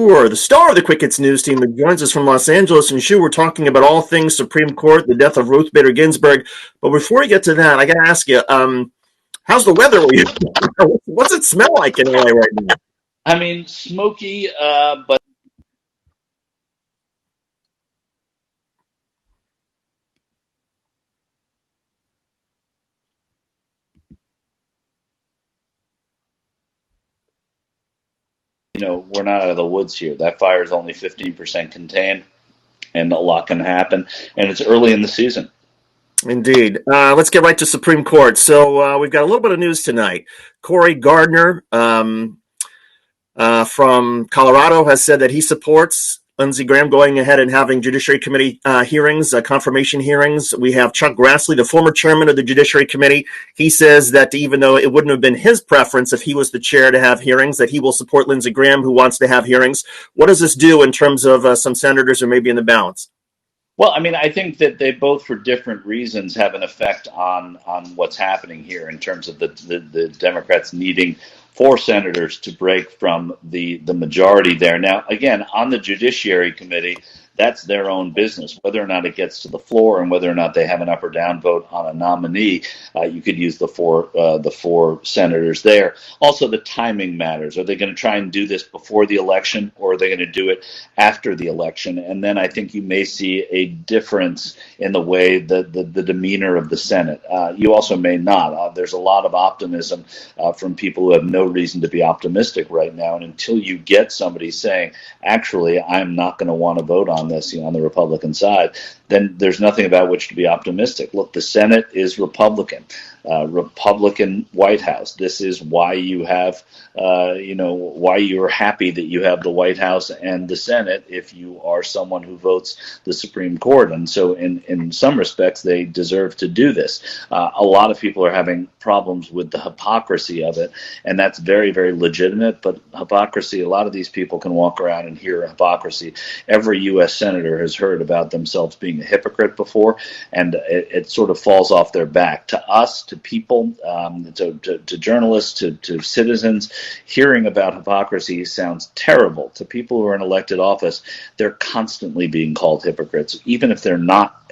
Sure, the star of the Quick Hits News team that joins us from Los Angeles. And Shu, we're talking about all things Supreme Court, the death of Ruth Bader Ginsburg. But before we get to that, I got to ask you, how's the weather? What's it smell like in LA right now? I mean, smoky, but we're not out of the woods here. That fire is only 15% contained, and a lot can happen. And it's early in the season. Indeed. Let's get right to Supreme Court. So we've got a little bit of news tonight. Cory Gardner from Colorado has said that he supports Lindsey Graham going ahead and having Judiciary Committee hearings, confirmation hearings. We have Chuck Grassley, the former chairman of the Judiciary Committee. He says that even though it wouldn't have been his preference if he was the chair to have hearings, that he will support Lindsey Graham, who wants to have hearings. What does this do in terms of some senators who may be in the balance? Well, I mean, I think that they both, for different reasons, have an effect on what's happening here in terms of the Democrats needing 4 senators to break from the majority there. Now, again, on the Judiciary Committee, that's their own business. Whether or not it gets to the floor and whether or not they have an up or down vote on a nominee, you could use the four senators there. Also, the timing matters. Are they going to try and do this before the election, or are they going to do it after the election? And then I think you may see a difference in the way the demeanor of the Senate. You also may not. There's a lot of optimism from people who have no reason to be optimistic right now. And until you get somebody saying, actually, I'm not going to want to vote on this, on the Republican side, then there's nothing about which to be optimistic. Look, the Senate is Republican. Republican White House. This is why you have, why you're happy that you have the White House and the Senate if you are someone who votes the Supreme Court. And so in some respects, they deserve to do this. A lot of people are having problems with the hypocrisy of it, and that's very, very legitimate. But hypocrisy, a lot of these people can walk around and hear hypocrisy. Every U.S. senator has heard about themselves being a hypocrite before, and it sort of falls off their back. To us, to people, to journalists, to citizens, hearing about hypocrisy sounds terrible. To people who are in elected office, they're constantly being called hypocrites, even if they're not